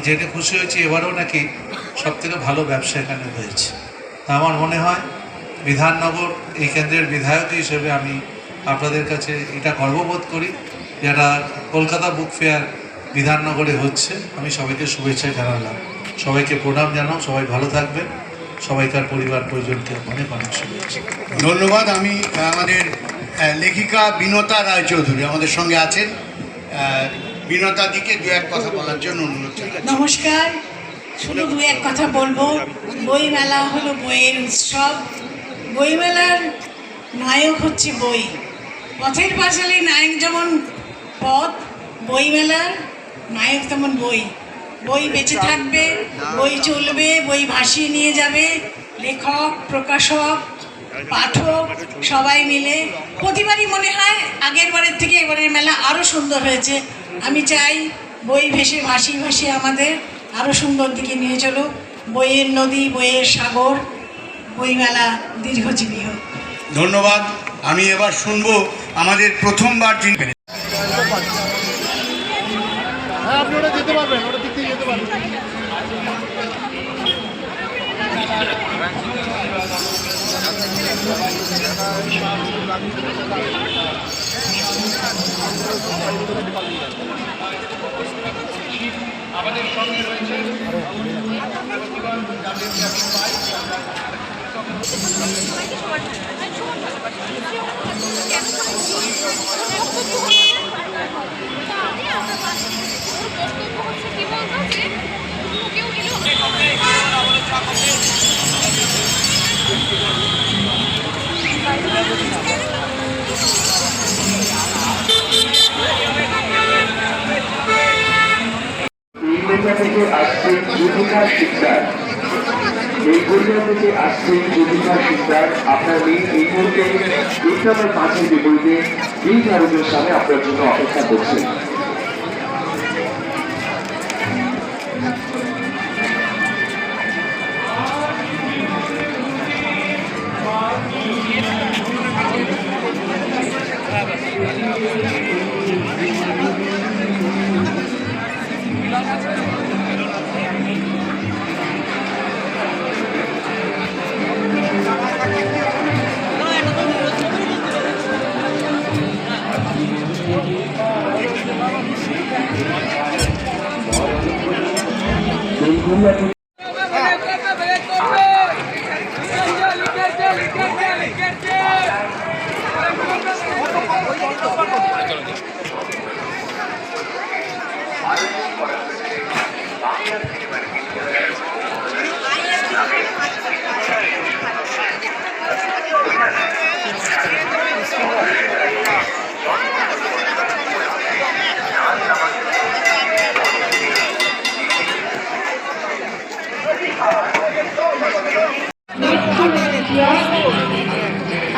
জেনে খুশি হয়েছি এবারেও নাকি সবথেকে ভালো ব্যবসা এখানে হয়েছে। আমার মনে হয় বিধাননগর এই কেন্দ্রের বিধায়ক হিসেবে আমি আপনাদের কাছে এটা গর্ববোধ করি, যারা কলকাতা বুক ফেয়ার বিধাননগরে হচ্ছে। আমি সবাইকে শুভেচ্ছা জানালাম, সবাইকে প্রণাম জানাও, সবাই ভালো থাকবেন, সবাইকার পরিবার পরিজনকে অনেক অনেক শুভেচ্ছা। ধন্যবাদ। আমি আমাদের লেখিকা বিনতা রায়চৌধুরী আমাদের সঙ্গে আছেন। বিনতা দিকে দু এক কথা বলার জন্য অনুরোধ জানাই। নমস্কার। শুধু দু এক কথা বলবো। বইমেলা হলো বইয়ের উৎসব। বইমেলার নায়ক হচ্ছে বই। পথের পাঁচালী নায়ক যেমন পথ, বইমেলার নায়ক তেমন বই। বই বেঁচে থাকবে, বই চলবে, বই ভাসিয়ে নিয়ে যাবে লেখক, প্রকাশক, পাঠক সবাই মিলে। প্রতিবারই মনে হয় আগের বারের থেকে এবারের মেলা আরও সুন্দর হয়েছে। আমি চাই বই ভেসে ভাসিয়ে ভাসিয়ে আমাদের আরও সুন্দর দিকে নিয়ে চলো। বইয়ের নদী, বইয়ের সাগর, বইমেলা দীর্ঘজীবী হোক। ধন্যবাদ। আমি এবার শুনবো আমাদের প্রথমবার যিনি আপনি ওটা যেতে পারবেন, ওটা দিক থেকে যেতে পারবেন। আমাদের সঙ্গে রয়েছে থেকে আসছে যুবিকা শিকদার। এই গড়িয়া থেকে আসছে যুবিকা শিকদার। আপনার মেয়ে এই মুহূর্তে 8 নম্বর 5-এর বিপরীতে এই কারণের সামনে আপনার জন্য অপেক্ষা করছে।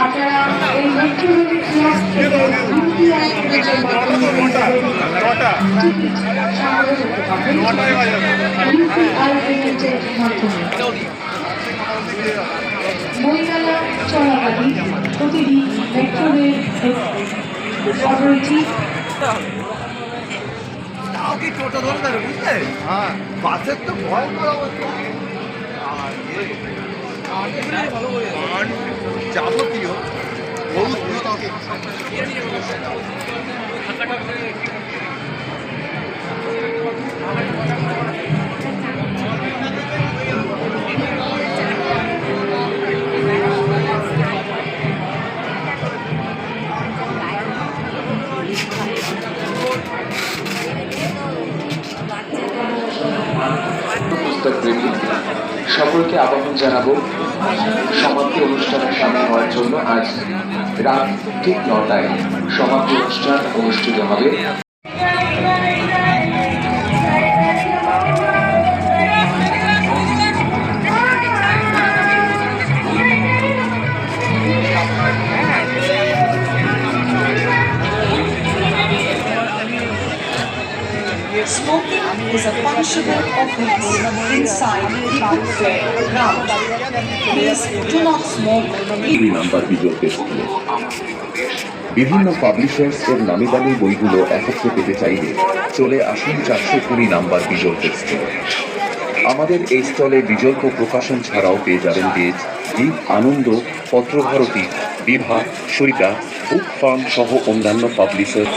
আপনারা এই মেট্রোর ইতিহাস থেকে ইতিহাস বইমেলা চলাকালীন প্রতিদিন মেট্রোরের অটোরিটি টোটো ধরে দেবে, বুঝলে? হ্যাঁ, বাসের তো ভয়ঙ্কর অবস্থা। যাবতীয় সকলকে আহ্বান জানাবো সমাপ্তি অনুষ্ঠানে সামিল হওয়ার জন্য। আজ রাত ঠিক 9টায় সমাপ্তি অনুষ্ঠান অনুষ্ঠিত হবে। Smoking is a punishable offense inside the book fair ground. Please do not smoke. Number Bijoy বিভিন্ন পাবলিশার্স এর নামি দামি বইগুলো একত্রে পেতে চাইলে চলে আসুন 420 নাম্বার বিজল টেক্সটে। আমাদের এই স্টলে বিজল্প প্রকাশন ছাড়াও পেয়ে যাবেন বেজ, গীত, আনন্দ, পত্রভারতী, বিভা, সরিতা, বুক ফার্ম সহ অন্যান্য পাবলিশার।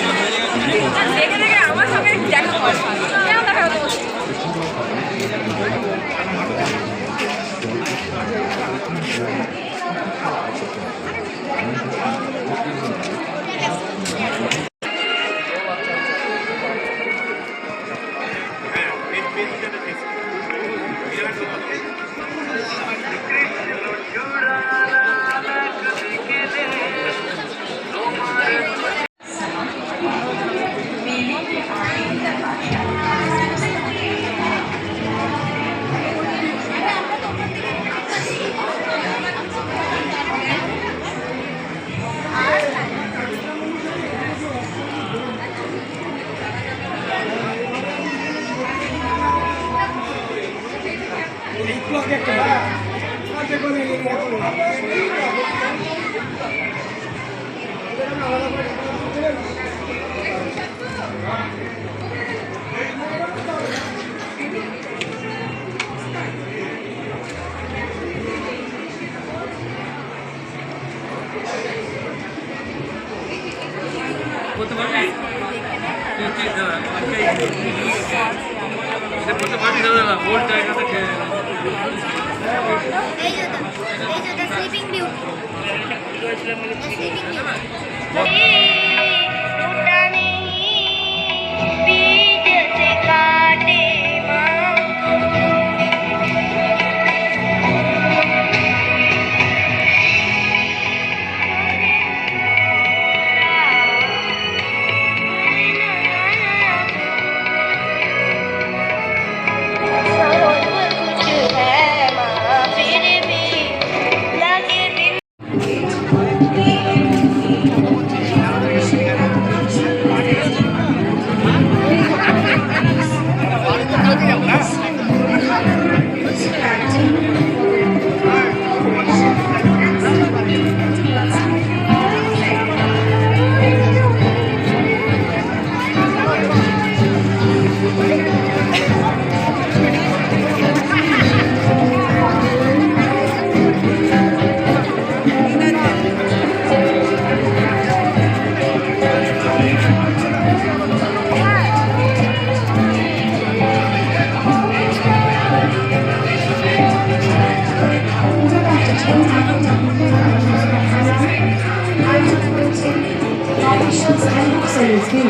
স্লিপিং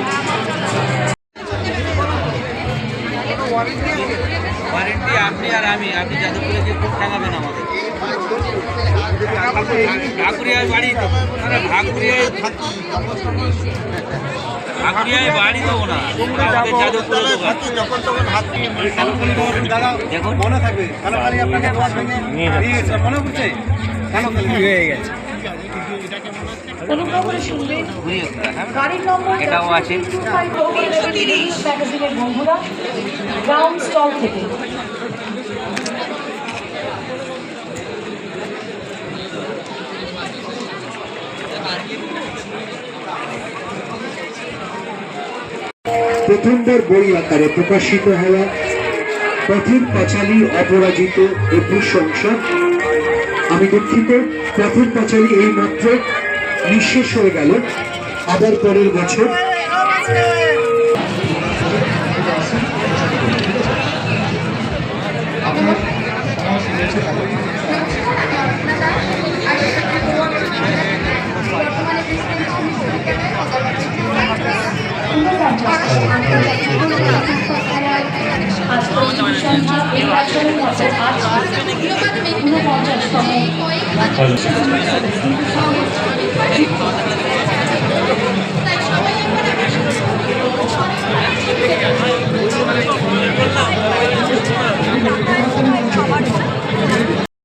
ওয়ারেন্টি আপনি আর আপনি যাদবপুরে গিয়ে খুব টাঙাবেন আমাদের ঢাকুরিয়ায় বাড়ি তো ঢাকুরিয়ায় বাড়ি দেবো না আমাদের যাদবপুরে দেখুন মনে থাকবে মনে বুঝছে হয়ে গেছে অনুগ্রহ করে শুনবেন গাড়ির নম্বর এটাও আছে ম্যাগাজিনের বন্ধুরা গ্রাউন্ড স্টল থেকে প্রথমবার বই আকারে প্রকাশিত হওয়া পথের পাঁচালী অপরাজিত অদ্ভুত সংসদ। আমি দুঃখিত, পথের পাঁচালী এই মাত্র নিঃশেষ হয়ে গেল। আবার পরের বছর আজ